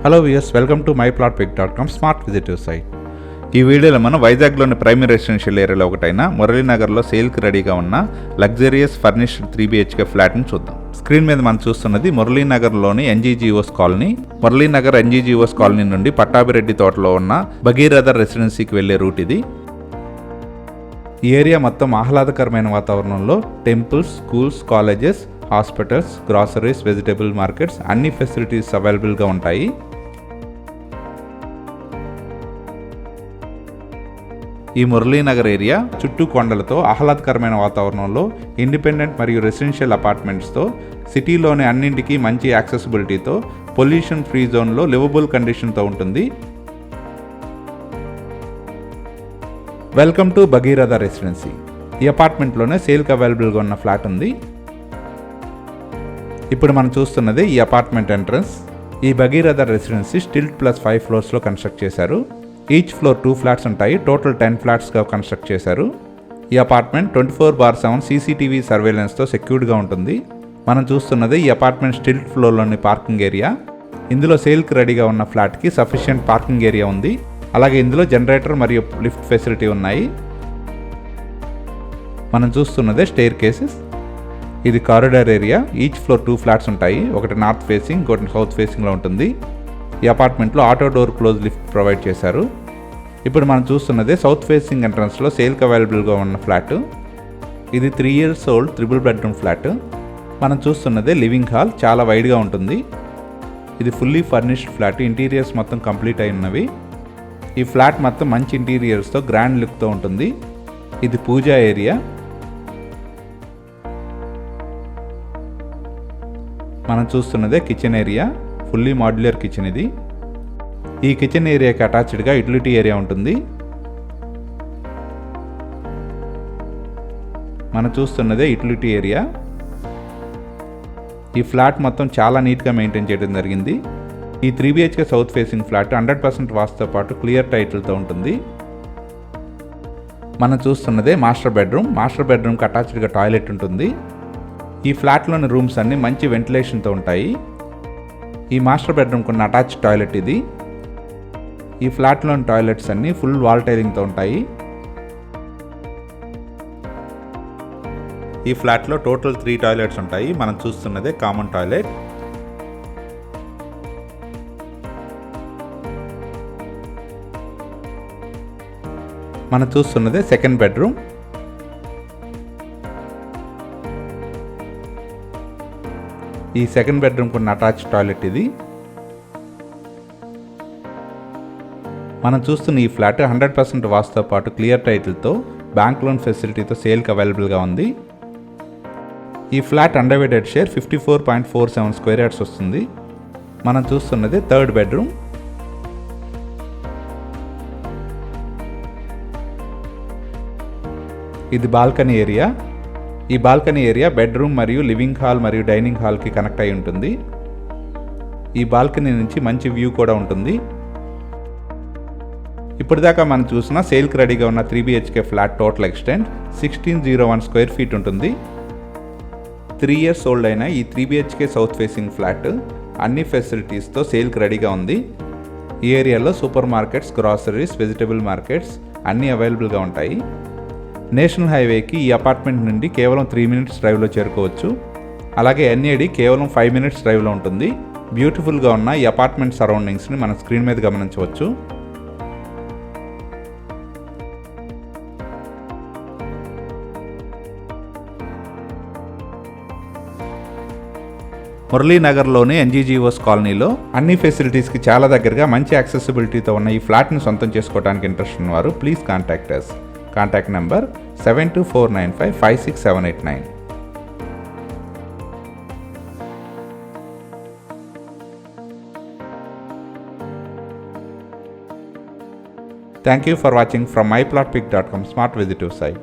Hello viewers, welcome to myplotpick.com smart విజిటివ్ సైట్. ఈ వీడియోలో మనం వైజాగ్లోని ప్రైమరీ రెసిడెన్షియల్ ఏరియాలో ఒకటైన మురళీనగర్లో సేల్కి రెడీగా ఉన్న లగ్జరియస్ ఫర్నిష్డ్ 3BHK ఫ్లాట్ని చూద్దాం. స్క్రీన్ మీద మనం చూస్తున్నది మురళీనగర్లోని NGGOS colony. Muralinagar NGGOS colony నుండి పట్టాభిరెడ్డి తోటలో ఉన్న భగీరథ రెసిడెన్సీకి వెళ్లే రూట్ ఇది. ఈ ఏరియా మొత్తం ఆహ్లాదకరమైన వాతావరణంలో temples, schools, colleges, hospitals, groceries, vegetable markets అన్ని ఫెసిలిటీస్ అవైలబుల్గా ఉంటాయి. ఈ మురళీనగర్ ఏరియా చుట్టూ కొండలతో ఆహ్లాదకరమైన వాతావరణంలో ఇండిపెండెంట్ మరియు రెసిడెన్షియల్ అపార్ట్మెంట్స్తో సిటీలోని అన్నింటికీ మంచి యాక్సెసిబిలిటీతో పొల్యూషన్ ఫ్రీ జోన్లో లివబుల్ కండిషన్తో ఉంటుంది. Welcome to Bhagiratha residency. ఈ అపార్ట్మెంట్లోనే సేల్కి అవైలబుల్గా ఉన్న ఫ్లాట్ ఉంది. ఇప్పుడు మనం చూస్తున్నది ఈ అపార్ట్మెంట్ ఎంట్రన్స్. ఈ భగీరథ రెసిడెన్సీ స్టిల్ట్ ప్లస్ 5 ఫ్లోర్స్లో కన్స్ట్రక్ట్ చేశారు. ఈచ్ ఫ్లోర్ 2 ఫ్లాట్స్ ఉంటాయి. టోటల్ 10 ఫ్లాట్స్గా కన్స్ట్రక్ట్ చేశారు. ఈ అపార్ట్మెంట్ 24/7 CCTV సర్వేలెన్స్తో సెక్యూర్డ్గా ఉంటుంది. మనం చూస్తున్నది ఈ అపార్ట్మెంట్ స్టిల్ట్ ఫ్లోర్లోని పార్కింగ్ ఏరియా. ఇందులో సేల్కి రెడీగా ఉన్న ఫ్లాట్కి సఫిషియెంట్ పార్కింగ్ ఏరియా ఉంది. అలాగే ఇందులో జనరేటర్ మరియు లిఫ్ట్ ఫెసిలిటీ ఉన్నాయి. మనం చూస్తున్నదే స్టెయిర్ కేసెస్. ఇది corridor area. Each floor 2 flats ఉంటాయి. ఒకటి నార్త్ ఫేసింగ్, ఒకటి సౌత్ ఫేసింగ్లో ఉంటుంది. ఈ అపార్ట్మెంట్లో auto door close lift provide చేశారు. ఇప్పుడు మనం చూస్తున్నదే సౌత్ ఫేసింగ్ ఎంట్రన్స్లో సేల్కి అవైలబుల్గా ఉన్న ఫ్లాట్. ఇది 3 years ఓల్డ్ 3 బెడ్రూమ్ ఫ్లాట్. మనం చూస్తున్నదే లివింగ్ హాల్. చాలా వైడ్గా ఉంటుంది. ఇది ఫుల్లీ ఫర్నిష్డ్ ఫ్లాట్. ఇంటీరియర్స్ మొత్తం కంప్లీట్ అయి ఉన్నవి. ఈ ఫ్లాట్ మొత్తం మంచి ఇంటీరియర్స్తో గ్రాండ్ లుక్తో ఉంటుంది. ఇది పూజా ఏరియా. మనం చూస్తున్నదే kitchen area. Fully modular kitchen ఇది. ఈ కిచెన్ ఏరియాకి అటాచ్డ్గా యూటిలిటీ ఏరియా ఉంటుంది. మనం చూస్తున్నదే యూటిలిటీ ఏరియా. ఈ ఫ్లాట్ మొత్తం చాలా నీట్గా మెయింటైన్ చేయడం జరిగింది. ఈ 3BHK సౌత్ ఫేసింగ్ ఫ్లాట్ 100% వాస్తుతో పాటు క్లియర్ టైటిల్తో ఉంటుంది. మనం చూస్తున్నదే మాస్టర్ బెడ్రూమ్. మాస్టర్ బెడ్రూమ్కి అటాచ్డ్గా టాయిలెట్ ఉంటుంది. ఈ ఫ్లాట్లోని రూమ్స్ అన్నీ మంచి వెంటిలేషన్తో ఉంటాయి. ఈ మాస్టర్ బెడ్రూమ్కి ఉన్న అటాచ్ టాయిలెట్ ఇది. ఈ ఫ్లాట్లోని టాయిలెట్స్ అన్నీ ఫుల్ వాల్ టైలింగ్తో ఉంటాయి. ఈ ఫ్లాట్లో టోటల్ 3 టాయిలెట్స్ ఉంటాయి. మనం చూస్తున్నదే కామన్ టాయిలెట్. మనం చూస్తున్నదే సెకండ్ బెడ్రూమ్. ఈ సెకండ్ బెడ్రూమ్కి ఉన్న అటాచ్ టాయిలెట్ ఇది. మనం చూస్తున్న ఈ ఫ్లాట్ 100% వాస్తుతో పాటు క్లియర్ టైటిల్తో బ్యాంక్ లోన్ ఫెసిలిటీతో సేల్కి అవైలబుల్గా ఉంది. ఈ flat undivided share 54.47 square yards వస్తుంది. మనం చూస్తున్నది థర్డ్ బెడ్రూమ్. ఇది బాల్కనీ ఏరియా. ఈ బాల్కనీ ఏరియా బెడ్రూమ్ మరియు లివింగ్ హాల్ మరియు డైనింగ్ హాల్కి కనెక్ట్ అయి ఉంటుంది. ఈ బాల్కనీ నుంచి మంచి వ్యూ కూడా ఉంటుంది. ఇప్పటిదాకా మనం చూసిన సేల్కి రెడీగా ఉన్న 3BHK flat total extent 1601 square feet ఉంటుంది. 3 years ఓల్డ్ అయిన ఈ 3BHK సౌత్ ఫేసింగ్ ఫ్లాట్ అన్ని ఫెసిలిటీస్తో సేల్కి రెడీగా ఉంది. ఈ ఏరియాలో super markets, groceries, vegetable markets అన్నీ అవైలబుల్గా ఉంటాయి. నేషనల్ హైవేకి ఈ అపార్ట్మెంట్ నుండి కేవలం 3 minutes డ్రైవ్లో చేరుకోవచ్చు. అలాగే NAD కేవలం 5 minutes డ్రైవ్లో ఉంటుంది. బ్యూటిఫుల్గా ఉన్న ఈ అపార్ట్మెంట్ సరౌండింగ్స్ని మన స్క్రీన్ మీద గమనించవచ్చు. మురళీనగర్లోని NGGOS కాలనీలో అన్ని ఫెసిలిటీస్కి చాలా దగ్గరగా మంచి యాక్సెసిబిలిటీతో ఉన్న ఈ ఫ్లాట్ని సొంతం చేసుకోవడానికి ఇంట్రెస్ట్ ఉన్నవారు please contact us. Contact number 7249556789. Thank you for watching from myplotpick.com smart visitive site.